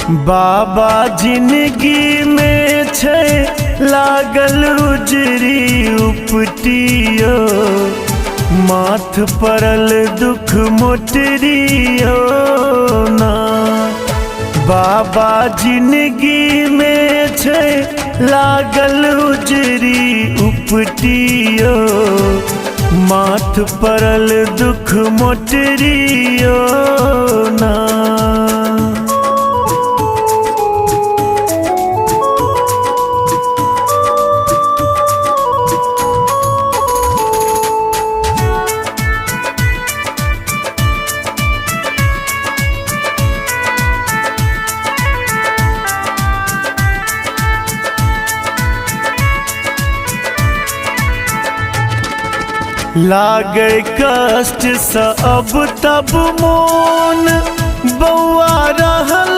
बाबा जिंदगी में छे लागल उजरी उपटियो, माथ परल दुख मोटरियो ना। बाबा जिंदगी में छे लागल उजरी उपटियो, माथ परल दुख मोटरियो ना। लागे कष्ट स अब तब मोन बौआ रहल